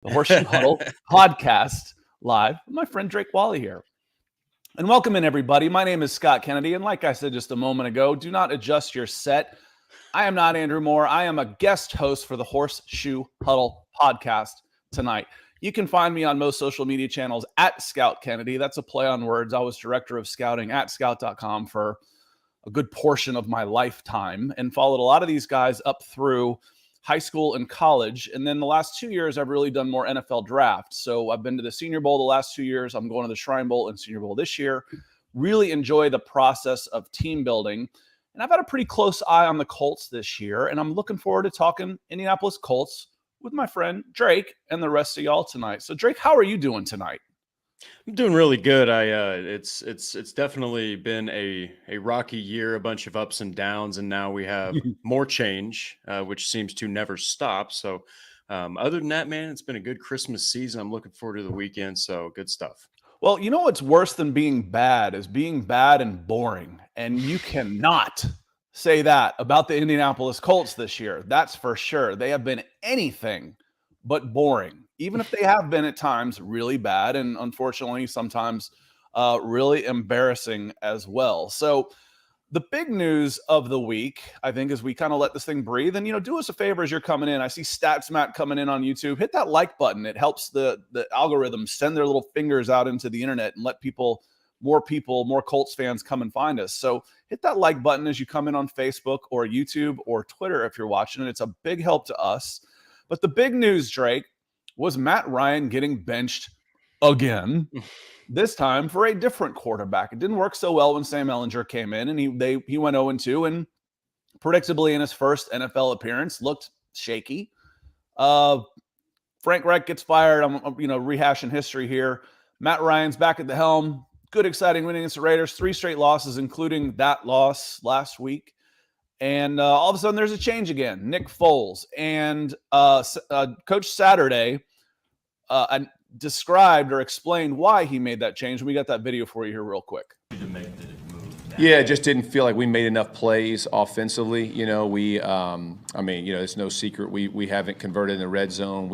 The Horseshoe Huddle podcast live. My friend Drake Wally here. And welcome in, everybody. My name is Scott Kennedy. And like I said just a moment ago, do not adjust your set. I am not Andrew Moore. I am a guest host for the Horseshoe Huddle podcast tonight. You can find me on most social media channels at Scout Kennedy. That's a play on words. I was director of scouting at scout.com for a good portion of my lifetime and followed a lot of these guys up through high school and college. And then the last 2 years, I've really done more NFL draft. So I've been to the Senior Bowl the last 2 years. I'm going to the Shrine Bowl and Senior Bowl this year. Really enjoy the process of team building. And I've had a pretty close eye on the Colts this year. And I'm looking forward to talking Indianapolis Colts with my friend Drake and the rest of y'all tonight. So Drake, how are you doing tonight? I'm doing really good. It's definitely been a rocky year, a bunch of ups and downs, and now we have more change, which seems to never stop. So, other than that, man, it's been a good Christmas season. I'm looking forward to the weekend. So, good stuff. Well, you know what's worse than being bad is being bad and boring, and you cannot say that about the Indianapolis Colts this year. That's for sure. They have been anything but boring, even if they have been at times really bad and unfortunately sometimes really embarrassing as well. So the big news of the week, I think, is we kind of let this thing breathe. And, do us a favor as you're coming in. I see Stats Matt coming in on YouTube. Hit that like button. It helps the algorithm send their little fingers out into the internet and let more Colts fans come and find us. So hit that like button as you come in on Facebook or YouTube or Twitter if you're watching. And it's a big help to us. But the big news, Drake, was Matt Ryan getting benched again, this time for a different quarterback. It didn't work so well when Sam Ehlinger came in, and he went 0-2, and predictably in his first NFL appearance looked shaky. Frank Reich gets fired. I'm rehashing history here. Matt Ryan's back at the helm. Good, exciting win against the Raiders. 3 straight losses, including that loss last week. And all of a sudden, there's a change again. Nick Foles and Coach Saturday described or explained why he made that change. And we got that video for you here real quick. Yeah, it just didn't feel like we made enough plays offensively. It's no secret we haven't converted in the red zone.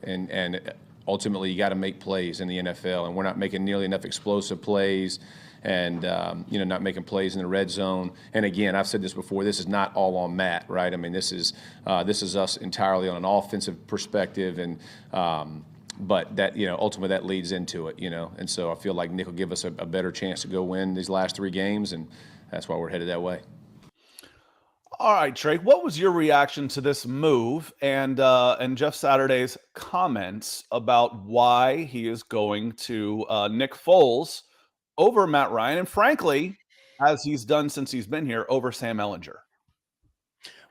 And ultimately you got to make plays in the NFL, and we're not making nearly enough explosive plays. And not making plays in the red zone. And again, I've said this before, this is not all on Matt, right? I mean, this is us entirely on an offensive perspective, and but that ultimately that leads into it, and so I feel like Nick will give us a better chance to go win these last 3 games, and that's why we're headed that way. All right, Drake, what was your reaction to this move and Jeff Saturday's comments about why he is going to Nick Foles over Matt Ryan, and frankly, as he's done since he's been here, over Sam Ehlinger?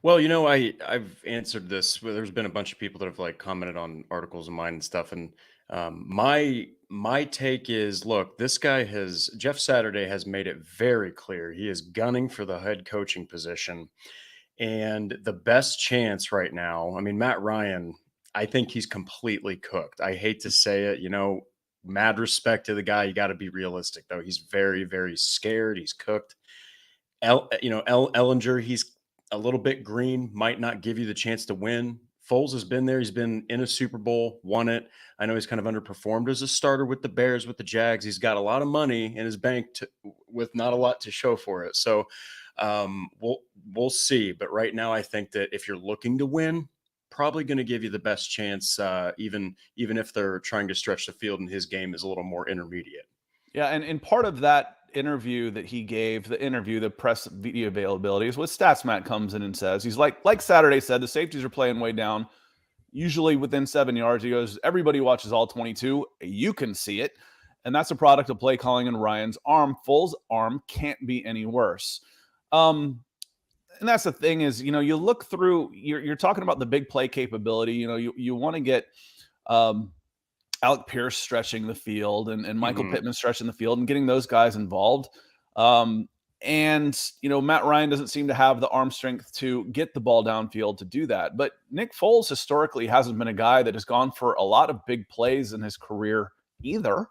Well, I've answered this. There's been a bunch of people that have commented on articles of mine and stuff, and my take is, look, Jeff Saturday has made it very clear he is gunning for the head coaching position, and the best chance right now. I mean, Matt Ryan, I think he's completely cooked. I hate to say it, mad respect to the guy. You got to be realistic, though. He's very, very scared. He's cooked. Ehlinger, he's a little bit green, might not give you the chance to win. Foles has been there. He's been in a Super Bowl, won it. I know he's kind of underperformed as a starter with the Bears, with the Jags. He's got a lot of money in his bank with not a lot to show for it. So we'll see. But right now, I think that if you're looking to win, probably going to give you the best chance, even if they're trying to stretch the field and his game is a little more intermediate. Yeah, and part of that interview that he gave, the press video availability, is what Stats Matt comes in and says. He's like Saturday said, the safeties are playing way down, usually within 7 yards. He goes, everybody watches all 22. You can see it. And that's a product of play calling in Ryan's arm. Foles' arm can't be any worse. And that's the thing is, you look through, you're talking about the big play capability. You want to get Alec Pierce stretching the field and Michael Pittman stretching the field and getting those guys involved. And Matt Ryan doesn't seem to have the arm strength to get the ball downfield to do that. But Nick Foles historically hasn't been a guy that has gone for a lot of big plays in his career either.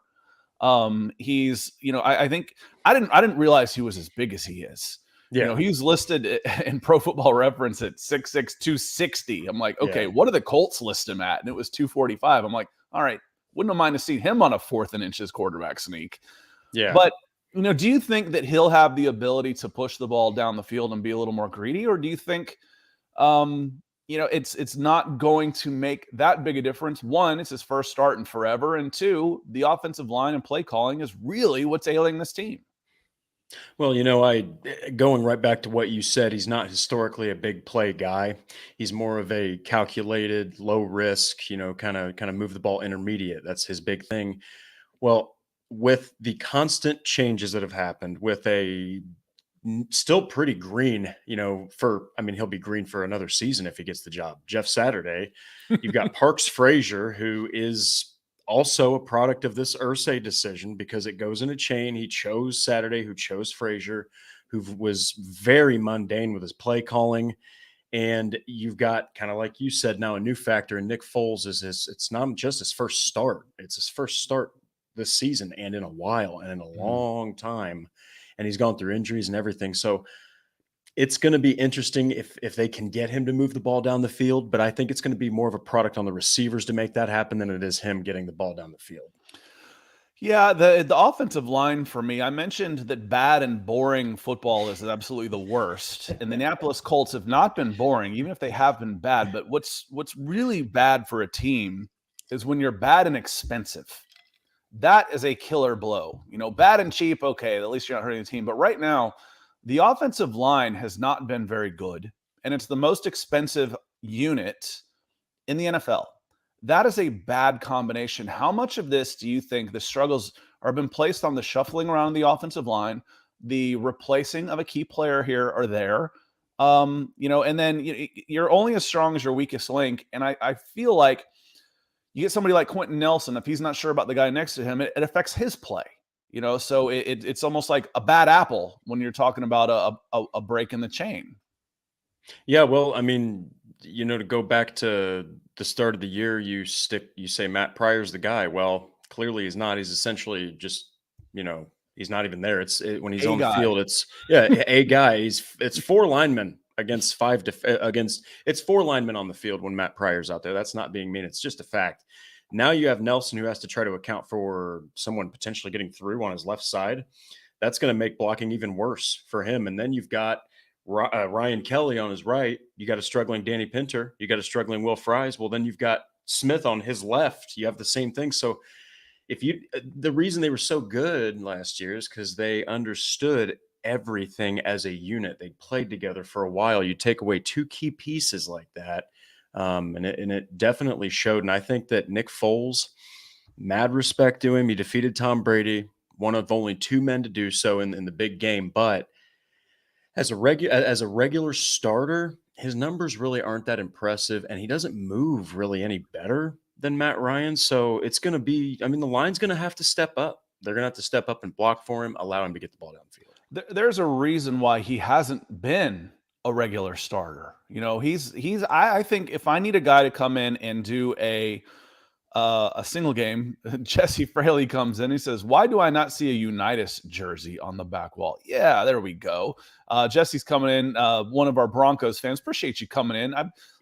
He's, I think I didn't realize he was as big as he is. Yeah. He's listed in Pro Football Reference at 6'6", 260. I'm like, okay, Yeah. what do the Colts list him at? And it was 245. I'm like, all right, wouldn't have minded seeing him on a 4th and inches quarterback sneak. Yeah. But, do you think that he'll have the ability to push the ball down the field and be a little more greedy? Or do you think, it's not going to make that big a difference? One, it's his first start in forever. And two, the offensive line and play calling is really what's ailing this team. Well, going right back to what you said, he's not historically a big play guy. He's more of a calculated, low risk, kind of move the ball intermediate. That's his big thing. Well, with the constant changes that have happened, with a still pretty green, he'll be green for another season if he gets the job. Jeff Saturday, you've got Parks Frazier, who is also a product of this Irsay decision because it goes in a chain. He chose Saturday, who chose Frazier, who was very mundane with his play calling. And you've got, kind of like you said, now a new factor in Nick Foles it's not just his first start. It's his first start this season and in a while and in a long time. And he's gone through injuries and everything. So it's going to be interesting if they can get him to move the ball down the field, but I think it's going to be more of a product on the receivers to make that happen than it is him getting the ball down the field. Yeah, the offensive line for me, I mentioned that bad and boring football is absolutely the worst. And the Indianapolis Colts have not been boring, even if they have been bad. But what's really bad for a team is when you're bad and expensive. That is a killer blow. Bad and cheap, okay, at least you're not hurting the team. But right now, the offensive line has not been very good, and it's the most expensive unit in the NFL. That is a bad combination. How much of this do you think the struggles are been placed on the shuffling around the offensive line, the replacing of a key player here or there? And then you're only as strong as your weakest link. And I feel like you get somebody like Quentin Nelson, if he's not sure about the guy next to him, it affects his play. So it's almost like a bad apple when you're talking about a break in the chain. Yeah, well, to go back to the start of the year, you say Matt Pryor's the guy. Well, clearly he's not. He's essentially just, he's not even there. When he's on the field, it's a guy. It's 4 linemen against 5 it's 4 linemen on the field when Matt Pryor's out there. That's not being mean. It's just a fact. Now you have Nelson, who has to try to account for someone potentially getting through on his left side. That's going to make blocking even worse for him. And then you've got Ryan Kelly on his right. You got a struggling Danny Pinter. You got a struggling Will Fries. Well, then you've got Smith on his left. You have the same thing. So the reason they were so good last year is because they understood everything as a unit. They played together for a while. You take away 2 key pieces like that. And it definitely showed. And I think that Nick Foles, mad respect to him. He defeated Tom Brady, one of only 2 men to do so in the big game. But as a regular starter, his numbers really aren't that impressive, and he doesn't move really any better than Matt Ryan. So it's going to be, the line's going to have to step up. They're going to have to step up and block for him, allow him to get the ball downfield. There's a reason why he hasn't been a regular starter. I think if I need a guy to come in and do a single game, Jesse Fraley comes in. He says, "Why do I not see a Unitas jersey on the back wall?" Yeah, there we go. Jesse's coming in. One of our Broncos fans. Appreciate you coming in.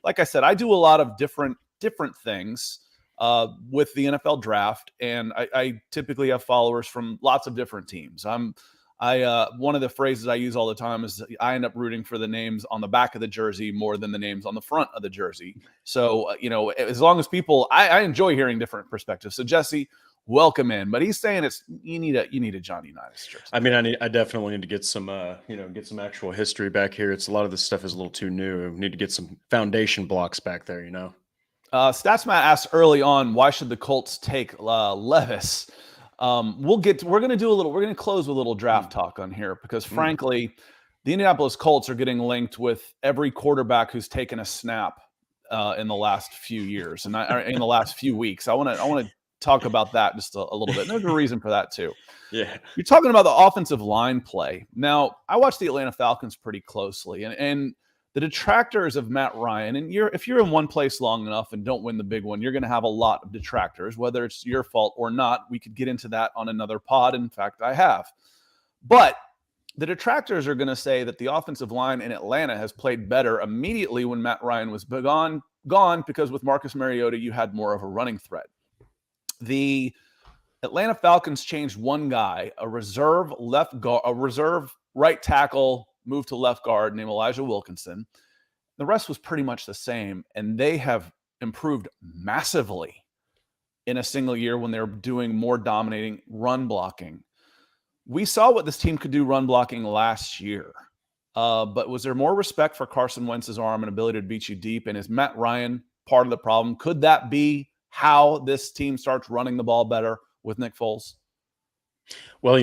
Like I said, I do a lot of different things with the NFL draft, and I typically have followers from lots of different teams. One of the phrases I use all the time is I end up rooting for the names on the back of the jersey more than the names on the front of the jersey. So, as long as people, I enjoy hearing different perspectives. So Jesse, welcome in, but he's saying you need a Johnny Unitas jersey. I definitely need to get some, get some actual history back here. A lot of this stuff is a little too new. We need to get some foundation blocks back there, Statsmat asked early on, why should the Colts take Levis? We're going to close with a little draft talk on here because frankly, the Indianapolis Colts are getting linked with every quarterback who's taken a snap in the last few years and in the last few weeks. I want to talk about that just a little bit. And there's a reason for that too. Yeah. You're talking about the offensive line play. Now, I watch the Atlanta Falcons pretty closely and the detractors of Matt Ryan, and if you're in one place long enough and don't win the big one, you're going to have a lot of detractors, whether it's your fault or not. We could get into that on another pod. In fact, I have. But the detractors are going to say that the offensive line in Atlanta has played better immediately when Matt Ryan was gone, because with Marcus Mariota, you had more of a running threat. The Atlanta Falcons changed one guy, a reserve right tackle, moved to left guard named Elijah Wilkinson. The rest was pretty much the same, and they have improved massively in a single year when they're doing more dominating run blocking. We saw what this team could do run blocking last year, but was there more respect for Carson Wentz's arm and ability to beat you deep? And is Matt Ryan part of the problem? Could that be how this team starts running the ball better with Nick Foles? Well,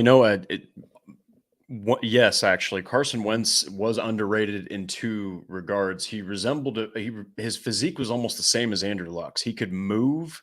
yes, actually, Carson Wentz was underrated in two regards. He resembled his physique was almost the same as Andrew Luck's. He could move,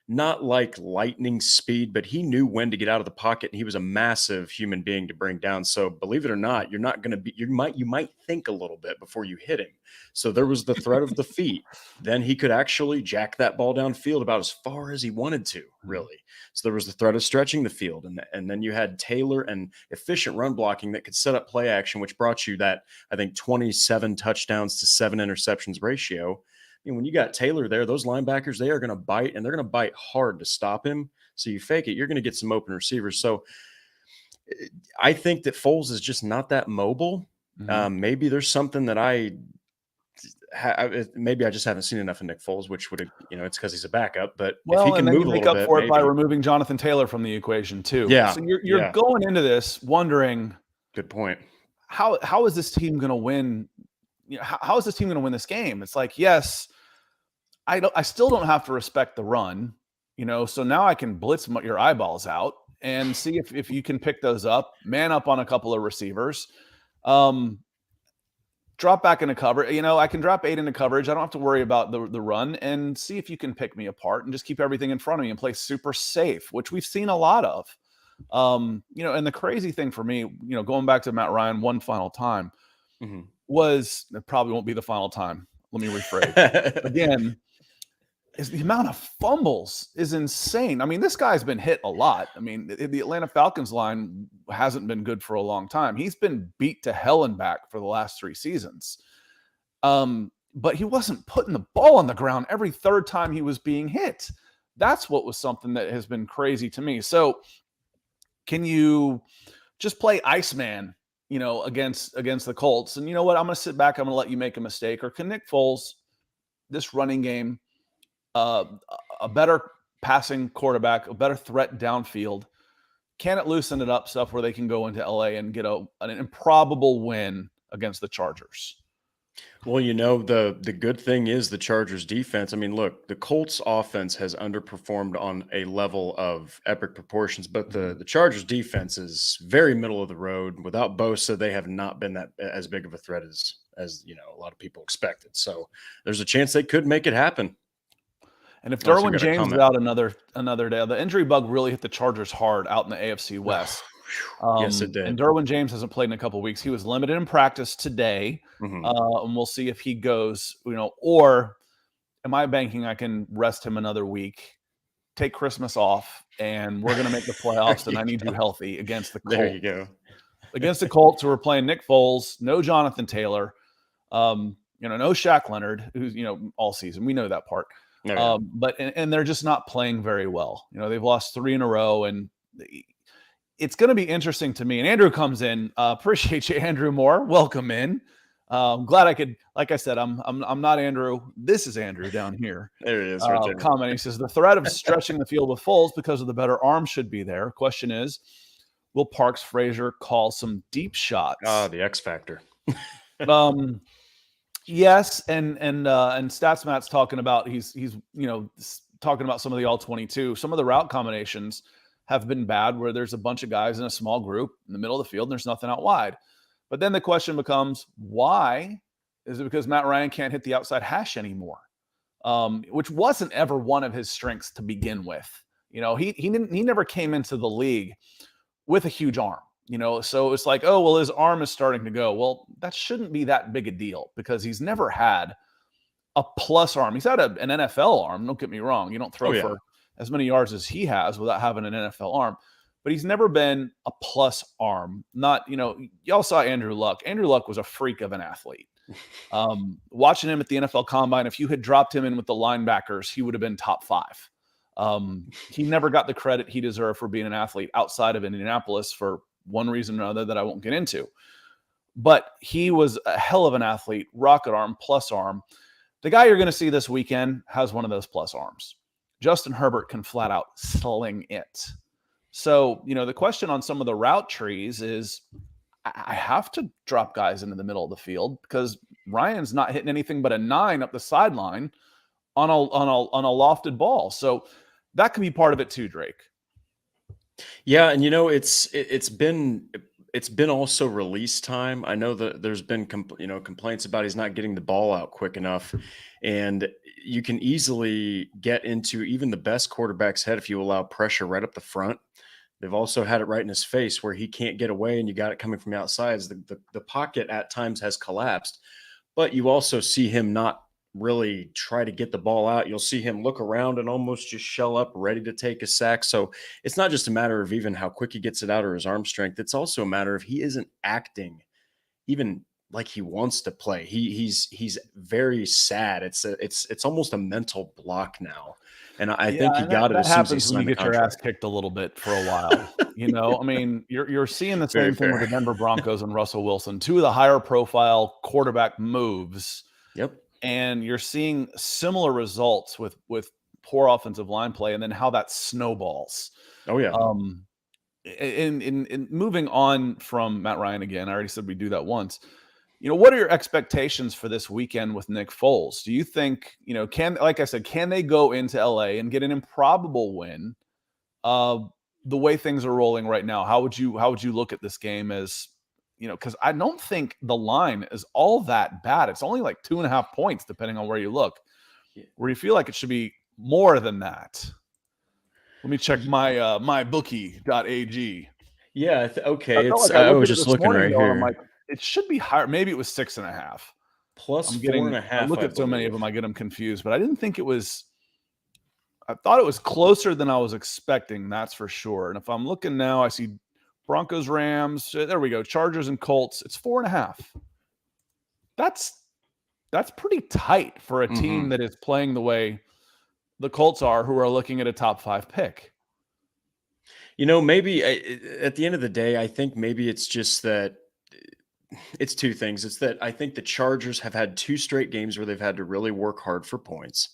not like lightning speed, but he knew when to get out of the pocket, and he was a massive human being to bring down. So believe it or not, you're not going to be, you might think a little bit before you hit him. So there was the threat of the feet. Then he could actually jack that ball downfield about as far as he wanted to, really. So there was the threat of stretching the field. And then you had Taylor and efficient run blocking that could set up play action, which brought you that, I think, 27 touchdowns to 7 interceptions ratio. When you got Taylor there, those linebackers, they are going to bite, and they're going to bite hard to stop him. So you fake it, you're going to get some open receivers. So I think that Foles is just not that mobile. Mm-hmm. Maybe there's something that maybe I just haven't seen enough of Nick Foles, which would, it's because he's a backup. But if he can move a little bit, for it by removing Jonathan Taylor from the equation too. Yeah. So you're going into this wondering. Good point. How is this team going to win? How is this team going to win this game? It's like, yes, I still don't have to respect the run, so now I can blitz your eyeballs out and see if you can pick those up, man up on a couple of receivers, drop back into cover. I can drop 8 into coverage. I don't have to worry about the run, and see if you can pick me apart and just keep everything in front of me and play super safe, which we've seen a lot of. And the crazy thing for me, going back to Matt Ryan one final time, was, it probably won't be the final time. Let me rephrase again. Is the amount of fumbles is insane. I mean, this guy's been hit a lot. I mean, the Atlanta Falcons line hasn't been good for a long time. He's been beat to hell and back for the last 3 seasons. But he wasn't putting the ball on the ground every third time he was being hit. That's what was something that has been crazy to me. So can you just play Iceman, against the Colts? And you know what? I'm going to sit back. I'm going to let you make a mistake. Or can Nick Foles, this running game, a better passing quarterback, a better threat downfield, can it loosen it up stuff where they can go into LA and get an improbable win against the Chargers? Well, the good thing is the Chargers defense. I mean, look, the Colts offense has underperformed on a level of epic proportions, but the Chargers defense is very middle of the road. Without Bosa, they have not been that as big of a threat as a lot of people expected. So there's a chance they could make it happen. And if Derwin James is out another day, the injury bug really hit the Chargers hard out in the AFC West. Yes, it did. And Derwin James hasn't played in a couple of weeks. He was limited in practice today, and we'll see if he goes. Or am I banking I can rest him another week, take Christmas off, and we're going to make the playoffs, and I need you healthy against the Colts. There you go. Against the Colts, who are playing Nick Foles, no Jonathan Taylor, no Shaq Leonard, who's all season. We know that part. But they're just not playing very well. They've lost 3 in a row, and it's going to be interesting to me. And Andrew comes in. Appreciate you, Andrew Moore. Welcome in. I'm glad I could. Like I said, I'm not Andrew. This is Andrew down here. There it is. Right there. Commenting. He says the threat of stretching the field with Foles because of the better arm should be there. Question is, will Parks Frazier call some deep shots? The X factor. Yes, and Stats Matt's talking about he's talking about some of the all-22. Some of the route combinations have been bad where there's a bunch of guys in a small group in the middle of the field and there's nothing out wide. But then the question becomes, why? Is it because Matt Ryan can't hit the outside hash anymore? Which wasn't ever one of his strengths to begin with. He never came into the league with a huge arm. So it's like, oh, well, his arm is starting to go. Well, that shouldn't be that big a deal because he's never had a plus arm. He's had an NFL arm. Don't get me wrong. You don't throw for as many yards as he has without having an NFL arm. but he's never been a plus arm. Not, y'all saw Andrew Luck. Andrew Luck was a freak of an athlete. Watching him at the NFL Combine, if you had dropped him in with the linebackers, he would have been top 5. He never got the credit he deserved for being an athlete outside of Indianapolis for one reason or another that I won't get into. But he was a hell of an athlete, rocket arm, plus arm. The guy you're going to see this weekend has one of those plus arms. Justin Herbert can flat out sling it. So, the question on some of the route trees is I have to drop guys into the middle of the field because Ryan's not hitting anything but a 9 up the sideline on a lofted ball. So that could be part of it too, Drake. Yeah, and it's been also release time. I know that there's been complaints about he's not getting the ball out quick enough, and you can easily get into even the best quarterback's head if you allow pressure right up the front. They've also had it right in his face where he can't get away, and you got it coming from the outside. The pocket at times has collapsed, but you also see him not really try to get the ball out. You'll see him look around and almost just shell up, ready to take a sack. So it's not just a matter of even how quick he gets it out or his arm strength. It's also a matter of he isn't acting even like he wants to play. He's very sad. It's almost a mental block now. And I think he got it as soon as he signed the contract. When you get your ass kicked a little bit for a while. I mean, you're seeing the same thing with the Denver Broncos and Russell Wilson, 2 of the higher profile quarterback moves. Yep. And you're seeing similar results with poor offensive line play and then how that snowballs. Oh, yeah. In moving on from Matt Ryan again, I already said we do that once. What are your expectations for this weekend with Nick Foles? Do you think, can they go into LA and get an improbable win? The way things are rolling right now, how would you look at this game as, because I don't think the line is all that bad. It's only like 2.5 points, depending on where you look, where you feel like it should be more than that. Let me check my mybookie.ag. Yeah. Okay. I was just looking right here. I'm like, it should be higher. Maybe it was 6.5. Plus 4.5. I look at so many of them, I get them confused, but I didn't think it was. I thought it was closer than I was expecting. That's for sure. And if I'm looking now, I see Broncos, Rams. There we go. Chargers and Colts. It's 4.5. That's pretty tight for a team that is playing the way the Colts are, who are looking at a top 5 pick. Maybe at the end of the day, I think maybe it's just that it's 2 things. It's that I think the Chargers have had 2 straight games where they've had to really work hard for points.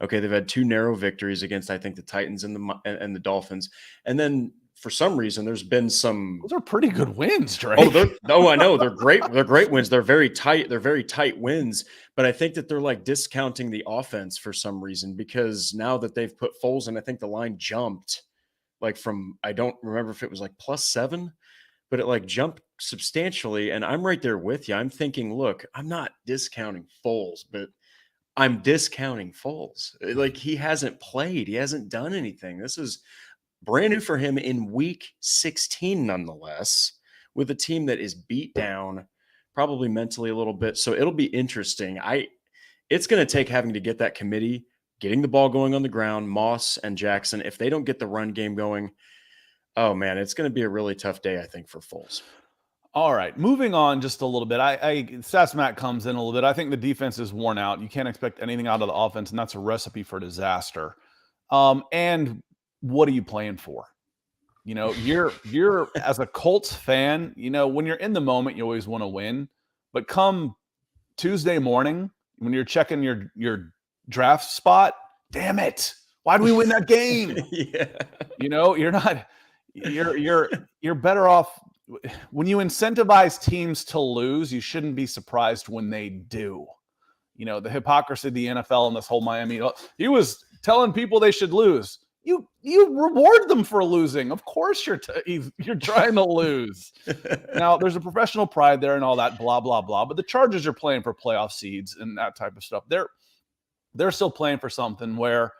Okay, they've had 2 narrow victories against, I think, the Titans and the Dolphins. And then for some reason, there's been some. Those are pretty good wins, Drake. I know they're great. They're great wins. They're very tight. They're very tight wins. But I think that they're like discounting the offense for some reason, because now that they've put Foles in, I think the line jumped like from, I don't remember if it was like +7, but it like jumped substantially. And I'm right there with you. I'm thinking, look, I'm not discounting Foles, but I'm discounting Foles. Like, he hasn't played. He hasn't done anything. This is brand new for him in week 16, nonetheless, with a team that is beat down, probably mentally a little bit. So it'll be interesting. It's going to take having to get that committee, getting the ball going on the ground, Moss and Jackson. If they don't get the run game going, oh man, it's going to be a really tough day, I think, for Foles. All right, moving on just a little bit. Sass Matt comes in a little bit. I think the defense is worn out. You can't expect anything out of the offense, and that's a recipe for disaster. And what are you playing for? You're as a Colts fan, when you're in the moment, you always want to win. But come Tuesday morning, when you're checking your draft spot, damn it, why did we win that game? Yeah. You're better off. When you incentivize teams to lose, you shouldn't be surprised when they do. The hypocrisy of the NFL and this whole Miami. He was telling people they should lose. You reward them for losing. Of course you're trying to lose. Now, there's a professional pride there and all that, blah, blah, blah. But the Chargers are playing for playoff seeds and that type of stuff. They're still playing for something where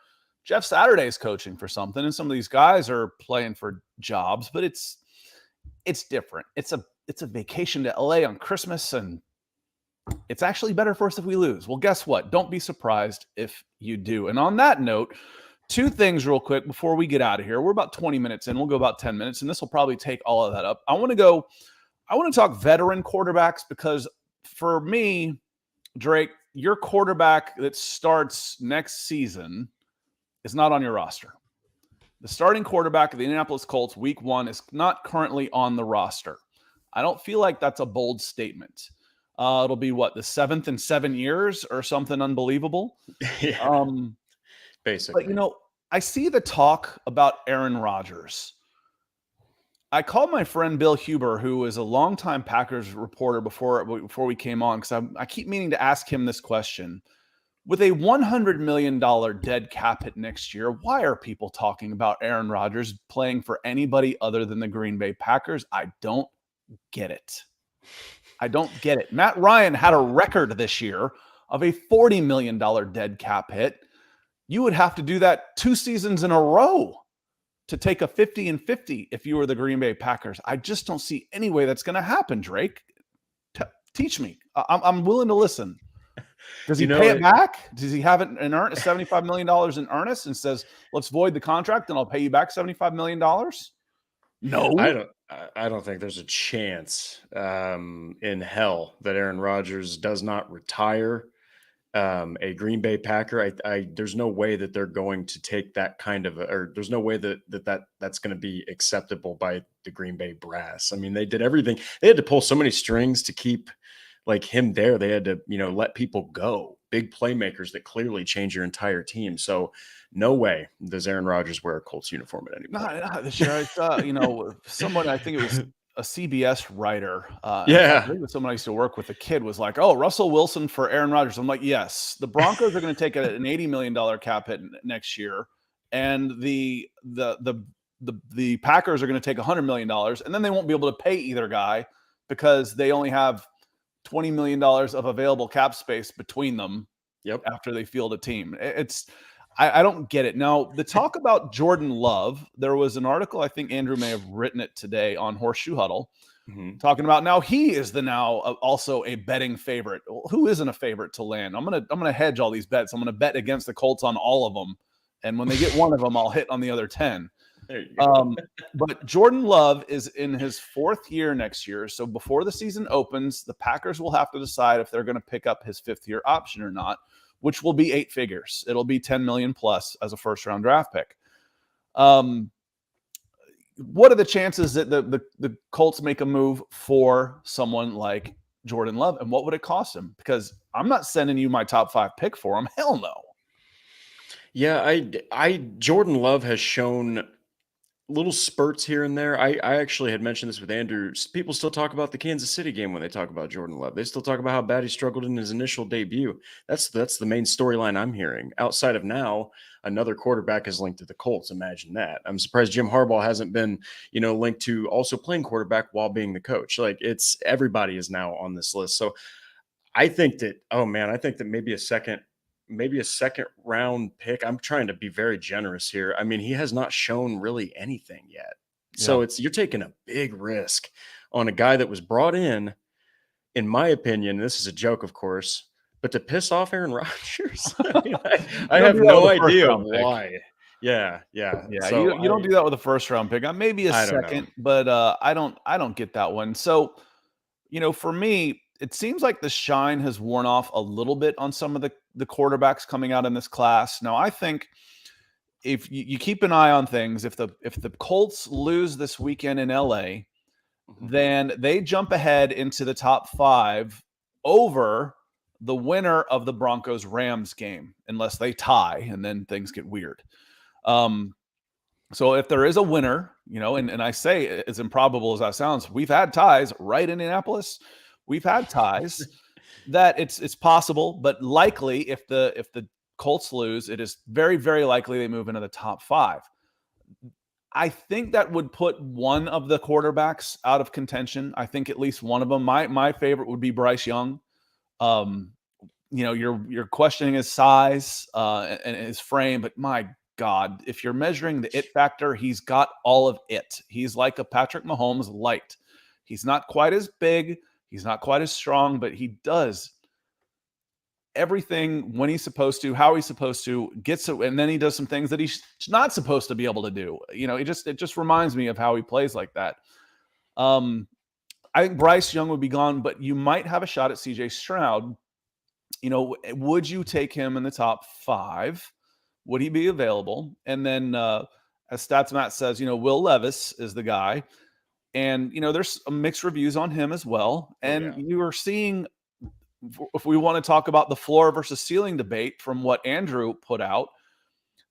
Jeff Saturday's coaching for something, and some of these guys are playing for jobs, but it's different. It's a vacation to LA on Christmas, and it's actually better for us if we lose. Well, guess what? Don't be surprised if you do. And on that note, two things real quick before we get out of here. We're about 20 minutes in. We'll go about 10 minutes, and this will probably take all of that up. I want to talk veteran quarterbacks because for me, Drake, your quarterback that starts next season is not on your roster. The starting quarterback of the Indianapolis Colts week 1 is not currently on the roster. I don't feel like that's a bold statement. It'll be what, the 7th in 7 years or something unbelievable. Yeah, basically. But I see the talk about Aaron Rodgers. I called my friend Bill Huber, who is a longtime Packers reporter before we came on, because I keep meaning to ask him this question. With a $100 million dead cap hit next year, why are people talking about Aaron Rodgers playing for anybody other than the Green Bay Packers? I don't get it. I don't get it. Matt Ryan had a record this year of a $40 million dead cap hit. You would have to do that 2 seasons in a row to take a 50-50 if you were the Green Bay Packers. I just don't see any way that's going to happen, Drake. Teach me. I'm willing to listen. Does he pay it back? Does he have it in earnest, $75 million in earnest, and says, let's void the contract and I'll pay you back $75 million? No. I don't think there's a chance in hell that Aaron Rodgers does not retire a Green Bay Packer. There's no way that they're going to take that kind of, or there's no way that's going to be acceptable by the Green Bay brass. I mean, they did everything. They had to pull so many strings to keep him there. They had to, let people go. Big playmakers that clearly change your entire team. So no way does Aaron Rodgers wear a Colts uniform at any point. Not this year. I saw, someone, I think it was a CBS writer. Yeah. I think it was someone I used to work with. A kid was like, oh, Russell Wilson for Aaron Rodgers. I'm like, yes, the Broncos are going to take an $80 million cap hit next year. And the Packers are going to take $100 million. And then they won't be able to pay either guy because they only have $20 million of available cap space between them. Yep. After they field a team. I don't get it. Now, the talk about Jordan Love, there was an article, I think Andrew may have written it today on Horseshoe Huddle, talking about now he is also a betting favorite. Who isn't a favorite to land? I'm gonna hedge all these bets. I'm gonna bet against the Colts on all of them, and when they get one of them, I'll hit on the other 10. There you go. But Jordan Love is in his 4th year next year, so before the season opens, the Packers will have to decide if they're going to pick up his 5th-year option or not, which will be 8 figures. It'll be $10 million plus as a first-round draft pick. What are the chances that the Colts make a move for someone like Jordan Love, and what would it cost him? Because I'm not sending you my top 5 pick for him. Hell no. Yeah, Jordan Love has shown little spurts here and there. I actually had mentioned this with Andrew. People still talk about the Kansas City game when they talk about Jordan Love. They still talk about how bad he struggled in his initial debut. That's the main storyline I'm hearing. Outside of now, another quarterback is linked to the Colts. Imagine that. I'm surprised Jim Harbaugh hasn't been, linked to also playing quarterback while being the coach. Everybody is now on this list. So I think that maybe a second round pick. I'm trying to be very generous here. I mean, he has not shown really anything yet. So you're taking a big risk on a guy that was brought in my opinion, this is a joke, of course, but to piss off Aaron Rodgers. I have no idea why. Yeah. So you don't do that with a first round pick. Maybe a second, but I don't get that one. So, for me, it seems like the shine has worn off a little bit on some of the quarterbacks coming out in this class. Now, I think if you keep an eye on things, if the Colts lose this weekend in LA, then they jump ahead into the top 5 over the winner of the Broncos-Rams game, unless they tie, and then things get weird. So if there is a winner, and I say, as improbable as that sounds, we've had ties, right, Indianapolis? We've had ties that it's possible, but likely if the Colts lose, it is very, very likely they move into the top 5. I think that would put one of the quarterbacks out of contention. I think at least one of them. My favorite would be Bryce Young. You're questioning his size and his frame, but my God, if you're measuring the it factor, he's got all of it. He's like a Patrick Mahomes light. He's not quite as big. He's not quite as strong, but he does everything when he's supposed to, how he's supposed to, gets it, and then he does some things that he's not supposed to be able to do. It just reminds me of how he plays like that. I think Bryce Young would be gone, but you might have a shot at CJ Stroud. Would you take him in the top 5? Would he be available? And then, as StatsMat says, Will Levis is the guy. And, there's mixed reviews on him as well. And you are seeing, if we want to talk about the floor versus ceiling debate from what Andrew put out,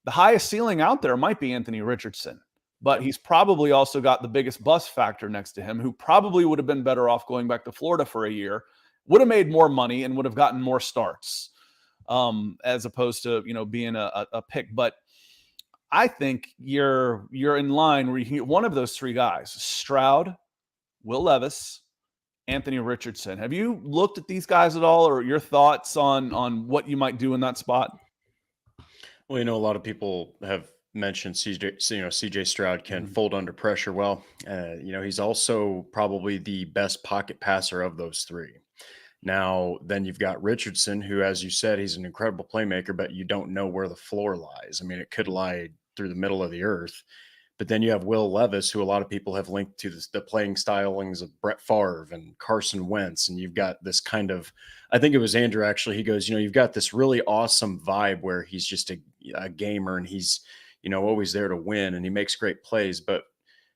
the highest ceiling out there might be Anthony Richardson. But he's probably also got the biggest bust factor next to him, who probably would have been better off going back to Florida for a year, would have made more money and would have gotten more starts, as opposed to, being a pick. But I think you're in line where you can get one of those 3 guys: Stroud, Will Levis, Anthony Richardson. Have you looked at these guys at all, or your thoughts on what you might do in that spot? Well, a lot of people have mentioned CJ Stroud can fold under pressure well. He's also probably the best pocket passer of those 3. Now, then you've got Richardson, who, as you said, he's an incredible playmaker, but you don't know where the floor lies. I mean, it could lie through the middle of the earth. But then you have Will Levis, who a lot of people have linked to the playing stylings of Brett Favre and Carson Wentz. And you've got this kind of, I think it was Andrew actually, he goes, you've got this really awesome vibe where he's just a gamer, and he's, always there to win, and he makes great plays. But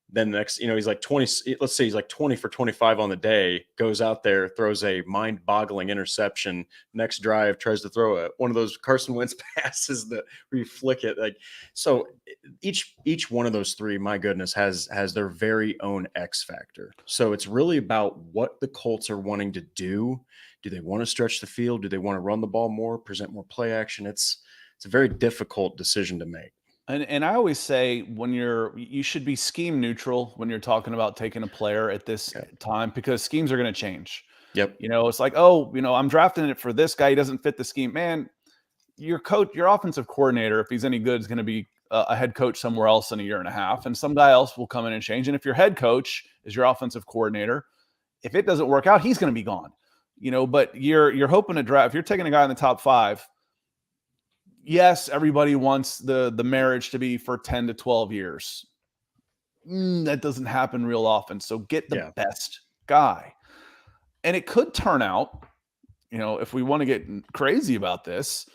then next, he's like 20, let's say he's like 20 for 25 on the day, goes out there, throws a mind-boggling interception. Next drive, tries to throw one of those Carson Wentz passes that where you flick it. So each one of those 3, my goodness, has their very own X factor. So it's really about what the Colts are wanting to do. Do they want to stretch the field? Do they want to run the ball more, present more play action? It's a very difficult decision to make. And I always say you should be scheme neutral when you're talking about taking a player at this time, because schemes are going to change. Yep. It's like, I'm drafting it for this guy. He doesn't fit the scheme. Man, your offensive coordinator, if he's any good, is going to be a head coach somewhere else in a year and a half, and some guy else will come in and change. And if your head coach is your offensive coordinator, if it doesn't work out, he's going to be gone. But you're hoping to draft. If you're taking a guy in the top 5, yes, everybody wants the marriage to be for 10 to 12 years. That doesn't happen real often. So get the best guy. And it could turn out, if we want to get crazy about this,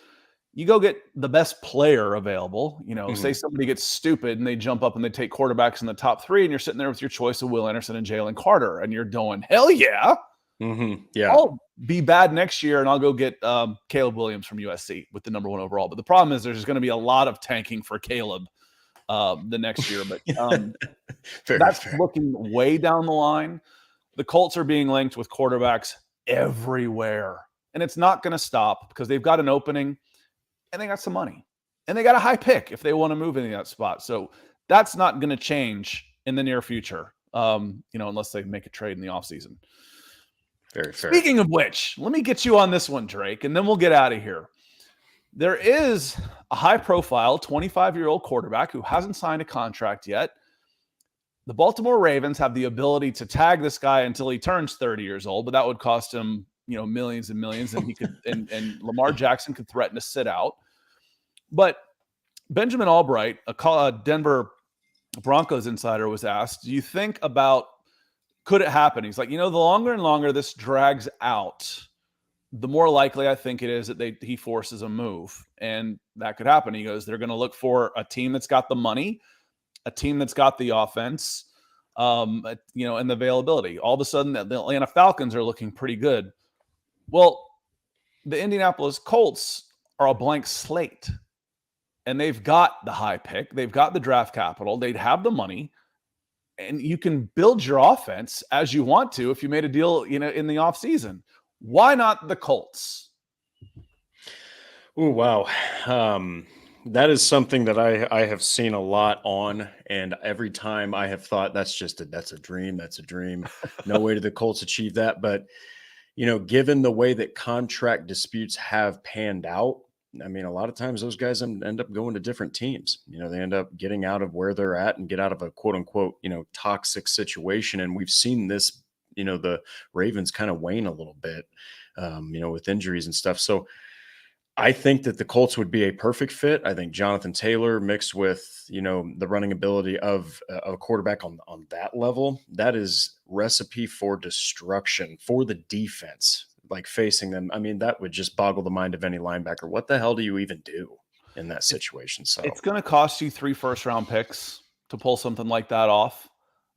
you go get the best player available. Say somebody gets stupid and they jump up and they take quarterbacks in the top 3, and you're sitting there with your choice of Will Anderson and Jalen Carter, and you're going, hell yeah. Yeah, I'll be bad next year, and I'll go get Caleb Williams from USC with the number 1 overall. But the problem is there's going to be a lot of tanking for Caleb the next year. But that's fair. Looking way down the line. The Colts are being linked with quarterbacks everywhere, and it's not going to stop because they've got an opening, and they got some money, and they got a high pick if they want to move into that spot. So that's not going to change in the near future, unless they make a trade in the offseason. Very fair. Speaking of which, let me get you on this one, Drake, and then we'll get out of here. There is a high-profile 25-year-old quarterback who hasn't signed a contract yet. The Baltimore Ravens have the ability to tag this guy until he turns 30 years old, but that would cost him, millions and millions, and he could and Lamar Jackson could threaten to sit out. But Benjamin Albright, a Denver Broncos insider, was asked, do you think about could it happen? He's like, the longer and longer this drags out, the more likely I think it is that he forces a move. And that could happen. He goes, they're going to look for a team that's got the money, a team that's got the offense, and the availability. All of a sudden, the Atlanta Falcons are looking pretty good. Well, the Indianapolis Colts are a blank slate. And they've got the high pick. They've got the draft capital. They'd have the money. And you can build your offense as you want to if you made a deal, in the offseason. Why not the Colts? Oh, wow. That is something that I have seen a lot on. And every time I have thought that's a dream. That's a dream. No way do the Colts achieve that. But, given the way that contract disputes have panned out, I mean, a lot of times those guys end up going to different teams. They end up getting out of where they're at and get out of a quote unquote, toxic situation. And we've seen this, the Ravens kind of wane a little bit, with injuries and stuff. So I think that the Colts would be a perfect fit. I think Jonathan Taylor mixed with, the running ability of a quarterback on that level, that is recipe for destruction for the defense, like facing them. I mean, that would just boggle the mind of any linebacker. What the hell do you even do in that situation? So It's going to cost you 3 first-round picks to pull something like that off.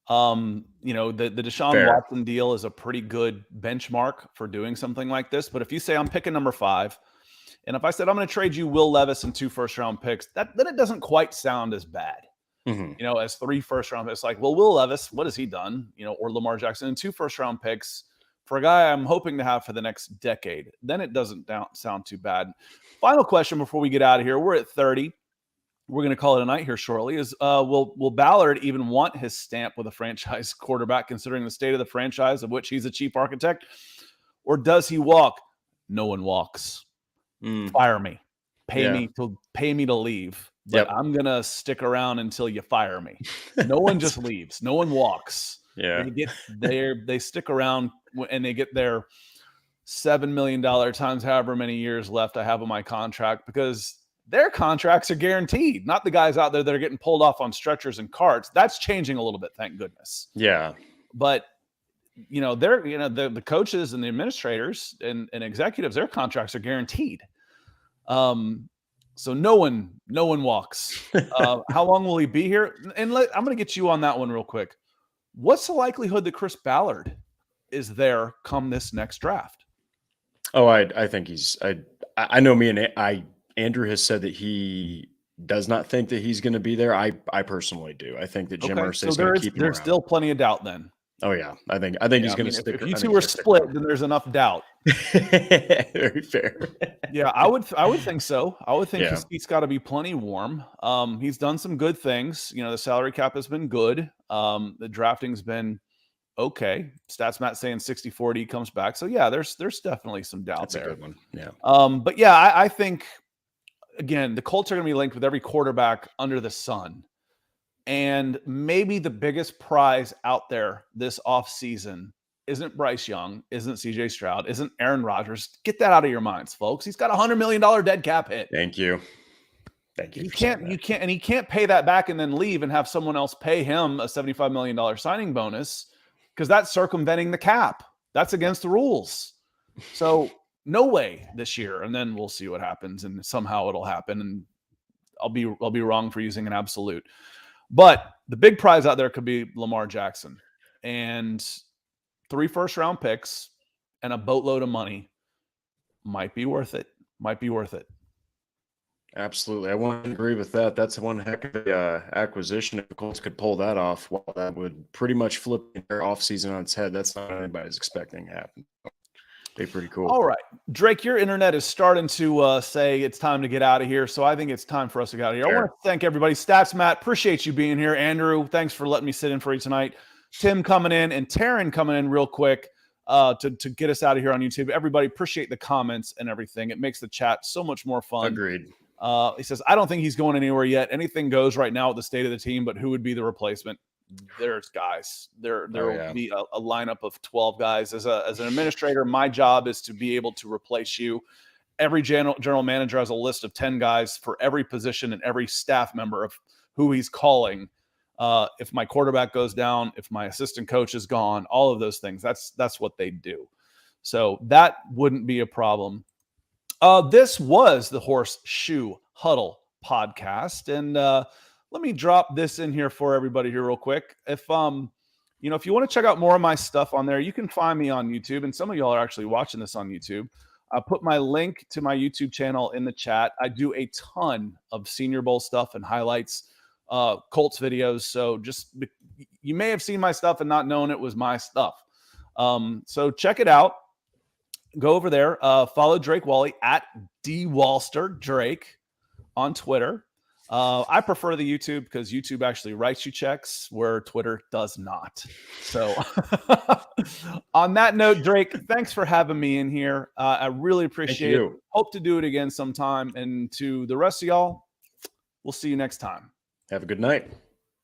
The Deshaun Fair. Watson deal is a pretty good benchmark for doing something like this. But if you say I'm picking number 5, and if I said I'm going to trade you Will Levis and 2 first-round picks, then it doesn't quite sound as bad. As 3 first-round picks. Like, well, Will Levis, what has he done? Or Lamar Jackson, and 2 first-round picks for a guy I'm hoping to have for the next decade. Then it doesn't sound too bad. Final question before we get out of here. We're at 30. We're going to call it a night here shortly. Will Ballard even want his stamp with a franchise quarterback, considering the state of the franchise of which he's a chief architect? Or does he walk? No one walks. Fire me. Pay me to leave. But I'm going to stick around until you fire me. No one just leaves. No one walks. Yeah. They get there. They stick around and they get their $7 million times however many years left I have on my contract, because their contracts are guaranteed, not the guys out there that are getting pulled off on stretchers and carts. That's changing a little bit, thank goodness. Yeah. But the coaches and the administrators and executives, their contracts are guaranteed. So no one walks. How long will he be here? And I'm going to get you on that one real quick. What's the likelihood that Chris Ballard is there come this next draft? Oh, I think he's. I know me and Andrew has said that he does not think that he's going to be there. I personally do. I think that Jim Irsay is going to keep him around. There's still plenty of doubt then. Oh yeah, I think he's going to stick. If you two are split, then there's enough doubt. Very fair. Yeah, I would think so. I would think his seat's got to be plenty warm. He's done some good things. The salary cap has been good. The drafting's been okay. Stats Matt saying 60-40 comes back. So yeah, there's definitely some doubt there. That's a good one. Yeah. But yeah, I think again, the Colts are going to be linked with every quarterback under the sun. And maybe the biggest prize out there this offseason isn't Bryce Young, isn't CJ Stroud, isn't Aaron Rodgers. Get that out of your minds, folks. He's got a $100 million dead cap hit. Thank you. You can't, and he can't pay that back and then leave and have someone else pay him a $75 million signing bonus, because that's circumventing the cap. That's against the rules. So no way this year. And then we'll see what happens, and somehow it'll happen. And I'll be wrong for using an absolute. But the big prize out there could be Lamar Jackson, and 3 first-round picks and a boatload of money might be worth it. Absolutely. I want to agree with that. That's one heck of a acquisition. If the Colts could pull that off, well, that would pretty much flip their offseason on its head. That's not what anybody's expecting to happen. Be pretty cool. All right. Drake, your internet is starting to say it's time to get out of here, so I think it's time for us to get out of here. Sure. I want to thank everybody. Stats Matt, appreciate you being here. Andrew, thanks for letting me sit in for you tonight. Tim coming in, and Taryn coming in real quick to get us out of here on YouTube. Everybody, appreciate the comments and everything. It makes the chat so much more fun. Agreed. He says, I don't think he's going anywhere yet. Anything goes right now with the state of the team, but who would be the replacement? There's guys. There will be a lineup of 12 guys. As an administrator, my job is to be able to replace you. Every general manager has a list of 10 guys for every position and every staff member of who he's calling. If my quarterback goes down, if my assistant coach is gone, all of those things, that's what they do. So that wouldn't be a problem. This was the Horseshoe Huddle podcast. And let me drop this in here for everybody here real quick. If if you want to check out more of my stuff on there, you can find me on YouTube. And some of y'all are actually watching this on YouTube. I put my link to my YouTube channel in the chat. I do a ton of Senior Bowl stuff and highlights, Colts videos. So you may have seen my stuff and not known it was my stuff. So check it out. Go over there. Follow Drake Wally at DWalsterDrake on Twitter. I prefer the YouTube because YouTube actually writes you checks where Twitter does not. So on that note, Drake, thanks for having me in here. I really appreciate it. Hope to do it again sometime. And to the rest of y'all, we'll see you next time. Have a good night.